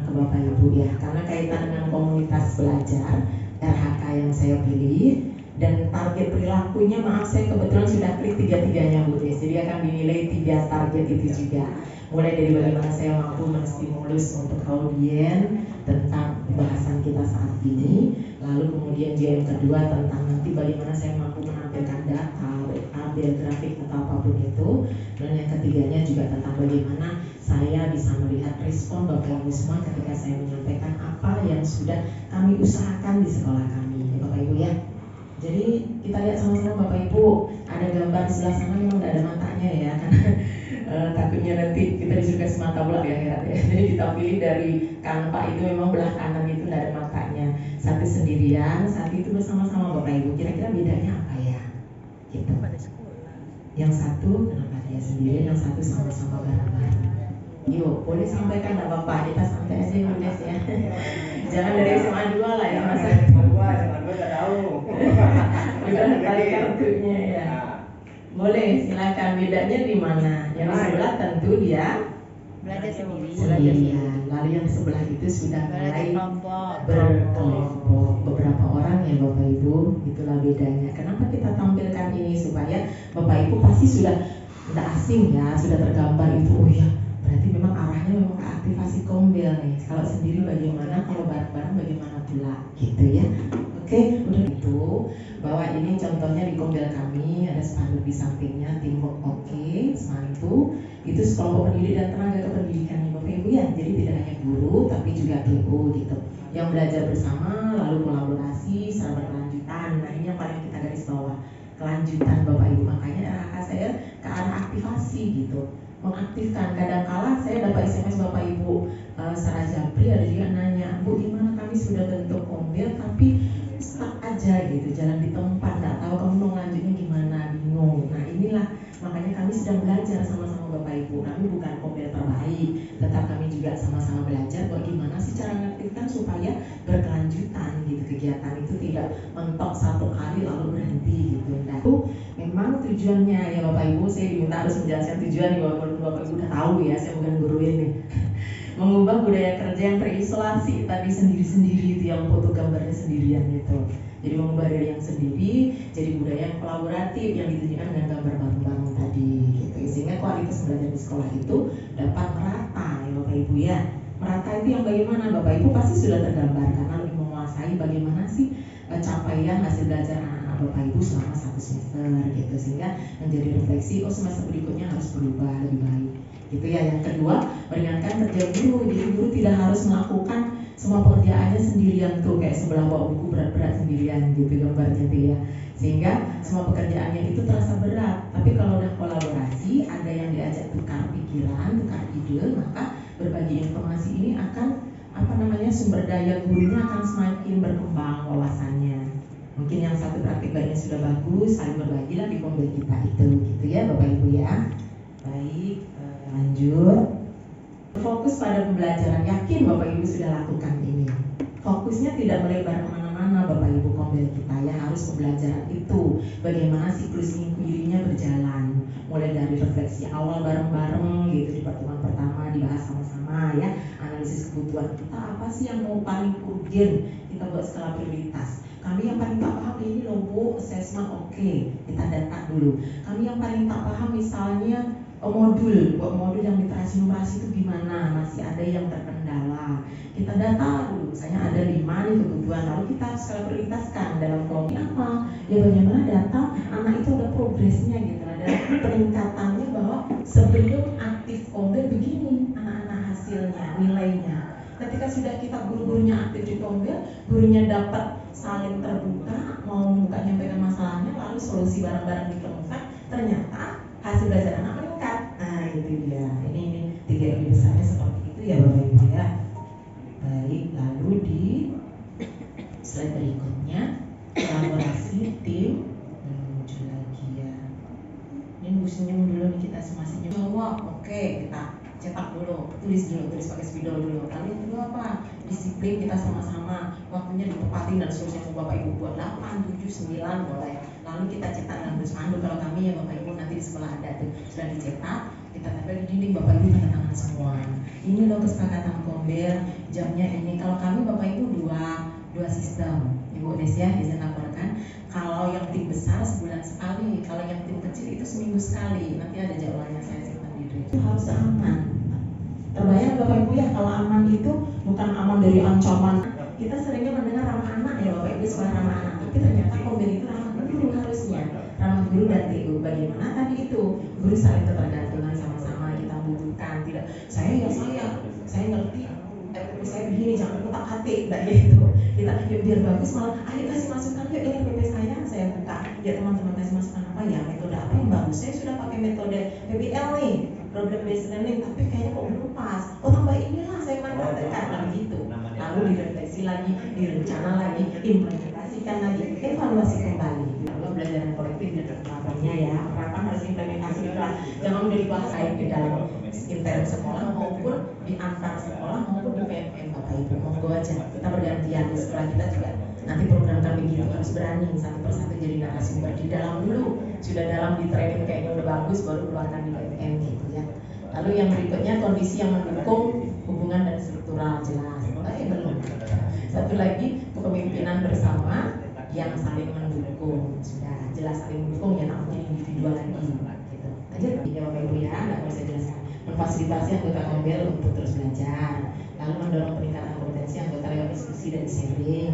ke Bapak Ibu ya, karena kaitan dengan komunitas belajar RHK yang saya pilih. Dan target perilakunya, maaf saya kebetulan sudah klik tiga-tiganya Bu Des, jadi akan dinilai 3 target itu juga. Mulai dari bagaimana saya mampu menstimulus untuk audien tentang bahasan kita saat ini. Lalu kemudian yang kedua tentang nanti bagaimana saya mampu menampilkan data, tabel, grafik atau apapun itu. Dan yang ketiganya juga tentang bagaimana saya bisa melihat respon Bapak Ibu semua ketika saya menyampaikan apa yang sudah kami usahakan di sekolah kami ya Bapak Ibu ya. Jadi kita lihat sama-sama Bapak Ibu, ada gambar di sebelah sana memang tidak ada matanya ya, karena takutnya nanti kita disuruh kasih mata pula di akhirat ya. Jadi kita pilih dari kanva itu memang belah kanan itu tidak ada matanya, satu sendirian, satu itu bersama-sama Bapak Ibu. Kira-kira bedanya apa ya? Gitu. Yang satu kenapa dia sendiri, yang satu sama-sama bareng-bareng. Yuk, boleh sampaikan nggak Bapak? Kita santai aja ya, ya. Jangan dari SMA 2 lah ya Mas. SMA 2 nggak tahu. Udah tarik kartunya ya. Boleh, silakan. Bedanya di mana? Yang sebelah tentu dia belajar sendiri. Sendirian. Lalu yang sebelah itu sudah mulai berkelompok, beberapa orang ya Bapak Ibu. Itulah bedanya. Kenapa kita tampilkan ini supaya Bapak Ibu pasti sudah tidak asing ya, sudah tergambar itu. Oh ya, berarti memang arahnya memang ke aktivasi kombel nih. Kalau sendiri bagaimana, kalau bareng-bareng bagaimana pula, gitu ya. Oke, udah itu bahwa ini contohnya di kombel kami ada spanduk di sampingnya teamwork oke, semantu. Itu sekelompok pendidik dan tenaga kependidikan Bapak Ibu ya. Jadi tidak hanya guru tapi juga PO gitu. Yang belajar bersama lalu kolaborasi secara berkelanjutan. Nah, ini yang paling kita garis bawah. Kelanjutan Bapak Ibu, makanya RHK saya ke arah aktivasi gitu. Mengaktifkan, kadang-kala saya dapat SMS Bapak Ibu secara japri ada juga nanya, Bu gimana kami sudah bentuk kombel tapi stuck aja gitu, jalan di tempat, nggak tahu kamu mau lanjutnya gimana, bingung. Nah inilah makanya kami sedang belajar sama-sama Bapak Ibu. Kami bukan kombel terbaik, tetap kami juga sama-sama belajar bagaimana sih cara mengaktifkan supaya berkelanjutan gitu, kegiatan itu tidak mentok satu kali lalu berhenti gitu. Nah itu memang tujuannya ya Bapak Ibu, saya diminta harus menjelaskan tujuan nih Bapak Ibu udah tahu ya, saya bukan guruin nih. Mengubah budaya kerja yang terisolasi tadi sendiri-sendiri itu, yang foto gambarnya sendirian gitu. Jadi mengubah dari yang sendiri jadi budaya yang kolaboratif yang ditunjukkan dengan gambar bareng-bareng tadi gitu. Sehingga kualitas belajar di sekolah itu dapat merata ya Bapak Ibu ya. Merata itu yang bagaimana Bapak Ibu pasti sudah tergambar karena lebih menguasai bagaimana sih capaian hasil belajar anak-anak Bapak Ibu selama 1 semester gitu, sehingga menjadi refleksi oh semester berikutnya harus berubah lebih baik gitu ya. Yang kedua, meringankan kerja guru. Jadi guru tidak harus melakukan semua pekerjaannya sendirian tuh kayak sebelah bawa buku berat-berat sendirian gitu gambarnya tuh ya. Sehingga semua pekerjaannya itu terasa berat. Tapi kalau udah kolaborasi, ada yang diajak tukar pikiran, tukar ide, maka berbagi informasi ini akan sumber daya gurunya akan semakin berkembang wawasannya. Mungkin yang satu praktik baiknya sudah bagus, saling berbagilah di kombel kita itu gitu ya Bapak Ibu ya. Baik, lanjut. Fokus pada pembelajaran, yakin Bapak Ibu sudah lakukan ini. Fokusnya tidak melebar kemana-mana Bapak Ibu kombel kita ya, harus pembelajaran itu. Bagaimana siklus inquiry-nya berjalan, mulai dari refleksi awal bareng-bareng gitu di pertemuan pertama dibahas sama-sama ya. Analisis kebutuhan kita apa sih yang mau paling urgent, kita buat skala prioritas. Kami yang paling tak paham ini loh Bu, assessment oke, kita data dulu. Kami yang paling tak paham misalnya modul, buat modul yang literasi numerasi itu gimana, masih ada yang terkendala. Kita data dulu, misalnya ada 5 nih kebutuhan, lalu kita skala prioritaskan dalam kelompok apa. Ya bagaimana data anak itu ada progresnya gitu, ada peningkatannya bahwa sebelum aktif kombel begini anak-anak hasilnya, nilainya. Ketika sudah kita guru-gurunya aktif di kombel, gurunya dapat saling terbuka, mau membuka nyampaikan masalahnya, lalu solusi bareng-bareng ditemukan, ternyata hasil belajar anak meningkat. Nah itu dia, ini 3 ide besarnya seperti itu ya Bapak Ibu ya. Baik, lalu di slide berikutnya kolaborasi tim muncul lagi ya. Ini senyum dulu nih, kita semuanya jawab. Oke, kita cetak dulu, tulis pakai spidol dulu. Lalu yang kedua apa? Disiplin kita sama-sama, waktunya ditepatin dan seterusnya. Bapak Ibu buat 8, 7, 9 boleh. Lalu kita cetak dalam spanduk. Kalau kami ya Bapak Ibu nanti di sekolah ada tuh sudah dicetak. kita tempel di dinding, Bapak Ibu tanda tangan semua. Ini loh kesepakatan Kombel, jamnya ini. Kalau kami Bapak Ibu dua sistem. Ibu Desia izin laporkan. Kalau yang tim besar sebulan sekali, kalau yang tim kecil itu seminggu sekali. Nanti ada jadwalnya saya simpan di Itu harus aman. Terbayang Bapak Ibu ya, kalau aman itu bukan aman dari ancaman. Kita seringnya mendengar ramah anak ya Bapak Ibu, sekolah ramah anak. Tapi ternyata Kombel itu ramah guru harusnya. Ramah guru dan TU. Bagaimana tadi itu? Guru saling ketergantungan sama-sama, kita butuhkan. Tidak, saya ngerti. Saya begini, jangan kotak hati, enggak gitu. Kita yuk biar bagus, malah ayo kasih masukan, yuk ini PP saya buka. Ya teman-teman kasih masukan apa ya, metode apa yang bagus. Saya sudah pakai metode PBL nih, problem based learning, tapi kayaknya kok belum pas. Oh tambah inilah saya praktekkan dan gitu. Lalu direfleksi lagi, direncana lagi, implementasikan lagi, evaluasi kembali. Lalu pembelajaran kolektif dan penerapannya ya, penerapan harus implementasi di kelas. Jangan udah dibahas baik di dalam intern sekolah maupun di antar sekolah maupun di PMM Bapak Ibu. Monggo aja, kita bergantian di sekolah kita juga. Nanti program kami gitu harus berani satu persatu jadi narasumber di dalam dulu. Sudah dalam di training kayaknya udah bagus, baru keluarkan di PMM gitu ya. Lalu yang berikutnya kondisi yang mendukung hubungan dan struktural jelas. Belum. Satu lagi kepemimpinan bersama yang saling mendukung. Sudah jelas saling mendukung ya, namanya individual lagi gitu. Lanjut ya Bapak Ibu ya, nggak bisa jelaskan. Memfasilitasi anggota Kombel untuk terus belajar, lalu mendorong peningkatan kompetensi anggota lewat diskusi dan sharing,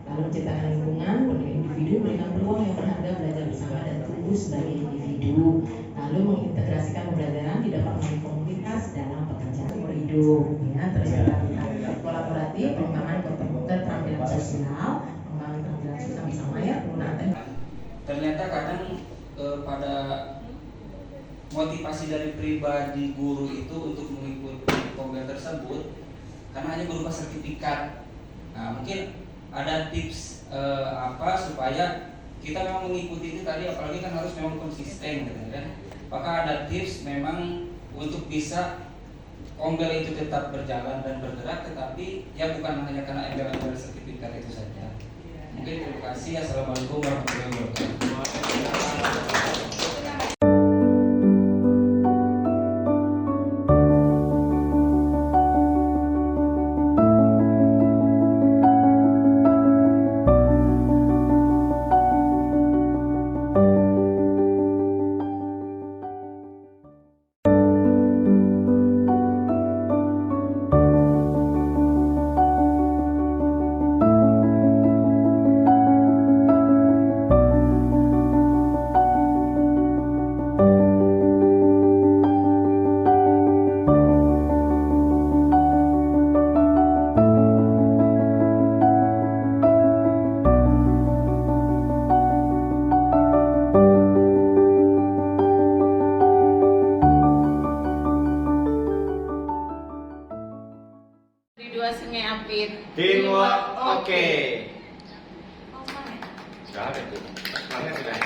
lalu menciptakan lingkungan bagi individu, memberikan peluang yang berharga belajar bersama dan tumbuh sebagai individu, lalu mengintegrasikan pembelajaran tidak melalui komunitas dalam pekerjaan umur hidup ya, terus kolaboratif, pengembangan keterampilan sosial, pengembangan keterampilan sosial bersama ya, penggunaan ternyata kadang pada motivasi dari pribadi guru itu untuk mengikuti Kombel tersebut karena hanya berupa sertifikat. Nah, mungkin ada tips apa supaya kita memang mengikuti ini tadi, apalagi kan harus memang konsisten gitu kan. Apakah ada tips memang untuk bisa Kombel itu tetap berjalan dan bergerak, tetapi ya bukan hanya karena embel-embel sertifikat itu saja. Mungkin terima kasih. Assalamualaikum warahmatullahi wabarakatuh. Di dua Sungai Apit. Teamwork oke. Oh, mana? Gak ada tuh. Mana sudah?